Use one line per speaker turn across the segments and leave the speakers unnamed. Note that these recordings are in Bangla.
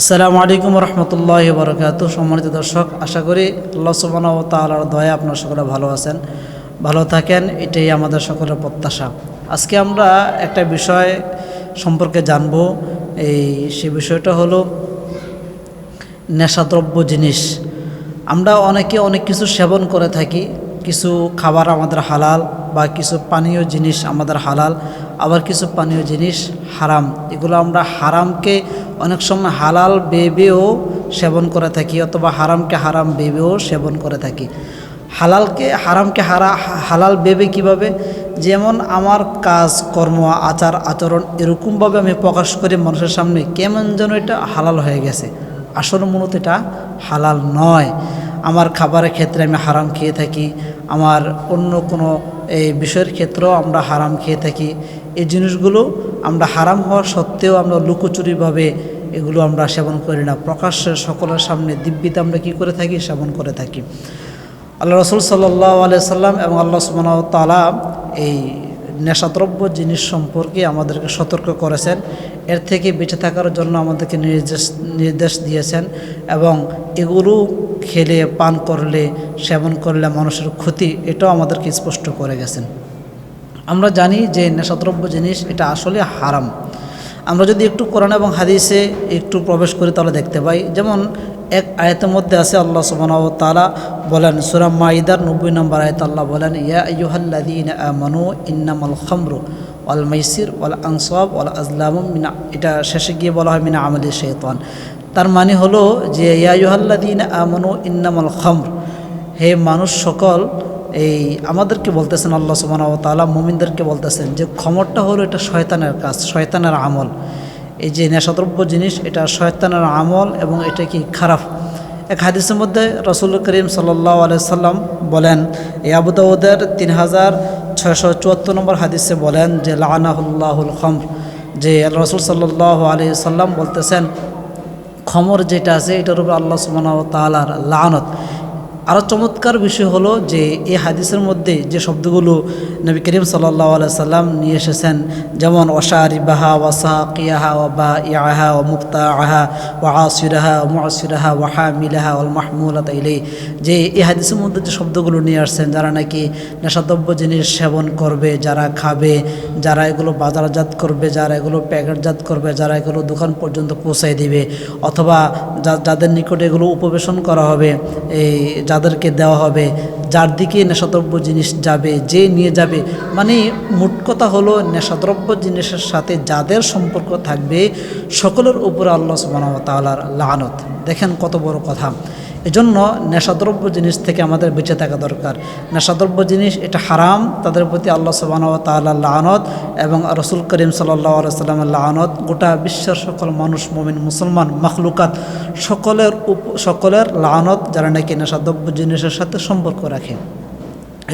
আসসালামু আলাইকুম রহমতুল্লাহি ওয়া বারাকাতুহু। সম্মানিত দর্শক, আশা করি আল্লাহ সুবহানাহু ওয়া তাআলার দয়ায় আপনারা সকলে ভালো আছেন, ভালো থাকেন, এটাই আমাদের সকলের প্রত্যাশা। আজকে আমরা একটা বিষয় সম্পর্কে জানব। সে বিষয়টা হলো নেশাদ্রব্য জিনিস। আমরা অনেকে অনেক কিছু সেবন করে থাকি। কিছু খাবার আমাদের হালাল বা কিছু পানীয় জিনিস আমাদের হালাল, আবার কিছু পানীয় জিনিস হারাম। এগুলো আমরা হারামকে অনেক সময় হালাল ভেবেও সেবন করে থাকি, অথবা হারামকে হারাম ভেবেও সেবন করে থাকি। হারামকে হালাল ভেবে কিভাবে? যেমন আমার কাজ কর্ম আচার আচরণ এরকমভাবে আমি প্রকাশ করি মানুষের সামনে, কেমন যেন এটা হালাল হয়ে গেছে, আসলে মূলত এটা হালাল নয়। আমার খাবারের ক্ষেত্রে আমি হারাম খেয়ে থাকি, আমার অন্য কোনো এই বিষয়ের ক্ষেত্রেও আমরা হারাম খেয়ে থাকি। এই জিনিসগুলো আমরা হারাম হওয়ার সত্ত্বেও আমরা লুকোচুরিভাবে এগুলো আমরা সেবন করি না, প্রকাশ্যে সকলের সামনে দিব্যিতে আমরা কী করে থাকি? সেবন করে থাকি। আল্লাহ রসুল সাল্লাল্লাহু আলাইহি সাল্লাম এবং আল্লাহ সুবহানাহু ওয়া তাআলা এই নেশাদ্রব্য জিনিস সম্পর্কে আমাদেরকে সতর্ক করেছেন, এর থেকে বেঁচে থাকার জন্য আমাদেরকে নির্দেশ দিয়েছেন, এবং এগুলো খেলে পান করলে সেবন করলে মানুষের ক্ষতি, এটাও আমাদেরকে স্পষ্ট করে গেছেন। আমরা জানি যে নেশাদ্রব্য জিনিস এটা আসলে হারাম। আমরা যদি একটু কোরআন এবং হাদিসে একটু প্রবেশ করি তাহলে দেখতে পাই, যেমন এক আয়াতের মধ্যে আছে আল্লাহ সুবহানাহু ওয়া তাআলা বলেন, সূরা মাইদার 90 নম্বর আয়াত আল্লাহ বলেন, ইয়া আইয়ুহাল্লাযীনা আমানু ইন্নামাল খামরু ওয়াল মাইসির ওয়াল আনসাব ওয়াল আজলামু মিনা, এটা শেষে গিয়ে বলা হয় মিনা আমালি শাইতান। তার মানে হলো যে ইয়া আইয়ুহাল্লাযীনা আমানু ইন্নামাল খামর, হে মানুষ সকল, এই আমাদেরকে বলতেছেন আল্লাহ সুবহানাহু ওয়া তাআলা, মুমিনদেরকে বলতেছেন যে খমরটা হলো এটা শয়তানের কাজ, শয়তানের আমল। এই যে নেশাদ্রব্য জিনিস এটা শয়তানের আমল এবং এটা কি খারাপ। এক হাদিসের মধ্যে রাসূল করিম সাল্লাল্লাহু আলাইহি সাল্লাম বলেন, এই আবু দাউদের 3674 নম্বর হাদিসে বলেন যে লাআনাহুল্লাহুল খামর, যে রাসূল সাল্লাল্লাহু আলাইহি সাল্লাম বলতেছেন খমর যেটা আছে এটার উপর আল্লাহ সুবহানাহু ওয়া তাআলার লানত। আরও চমৎকার বিষয় হলো যে এই হাদিসের মধ্যে যে শব্দগুলো নবী করিম সাল্লাল্লাহু আলাইহি সাল্লাম নিয়ে এসেছেন, যেমন ওয়াশারিবাহা ওয়াসাকিয়াহা ওয়া বাইআহা ওয়া মুক্তাআহা ওয়া আসিরাহা ওয়া মুআসিরাহা ওয়া হামিলাহা ওয়াল মাহমুলাতা ইলাইহি, যে এই হাদিসের মধ্যে যে শব্দগুলো নিয়ে আসছেন, যারা নাকি নেশাদ্রব্য জিনিস সেবন করবে, যারা খাবে, যারা এগুলো বাজারজাত করবে, যারা এগুলো প্যাকেটজাত করবে, যারা এগুলো দোকান পর্যন্ত পৌঁছায় দিবে, অথবা যাদের নিকটে এগুলো উপবেশন করা হবে, এই যাদেরকে দেওয়া হবে, যার দিকে নেশাদ্রব্য জিনিস যাবে, যে নিয়ে যাবে, মানে মোট কথা হলো নেশাদ্রব্য জিনিসের সাথে যাদের সম্পর্ক থাকবে সকলের উপরে আল্লাহ সুবহানাহু ওয়া তাআলার লানত। দেখেন কত বড় কথা। এজন্য নেশাদ্রব্য জিনিস থেকে আমাদের বেঁচে থাকা দরকার। নেশাদ্রব্য জিনিস এটা হারাম, তাদের প্রতি আল্লাহ সুবহানাহু ওয়া তাআলার লানত এবং রাসূল করিম সাল্লাল্লাহু আলাইহি সাল্লামের লানত, গোটা বিশ্বের সকল মানুষ, মুমিন মুসলমান মাখলুকাত সকলের লানত, যারা নাকি নেশাদ্রব্য জিনিসের সাথে সম্পর্ক রাখে।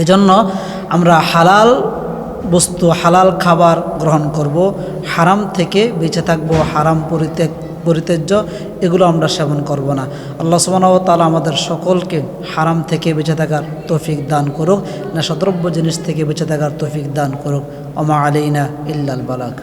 এজন্য আমরা হালাল বস্তু, হালাল খাবার গ্রহণ করব, হারাম থেকে বেঁচে থাকবো, হারাম পরিত্যাজ্য এগুলো আমরা সেবন করব না। আল্লাহ সুবহানাহু ওয়া তাআলা আমাদের সকলকে হারাম থেকে বেঁচে থাকার তৌফিক দান করুক, নেশাদ্রব্য জিনিস থেকে বেঁচে থাকার তৌফিক দান করুক। ওয়া মা আলাইনা ইল্লাল বালাগ।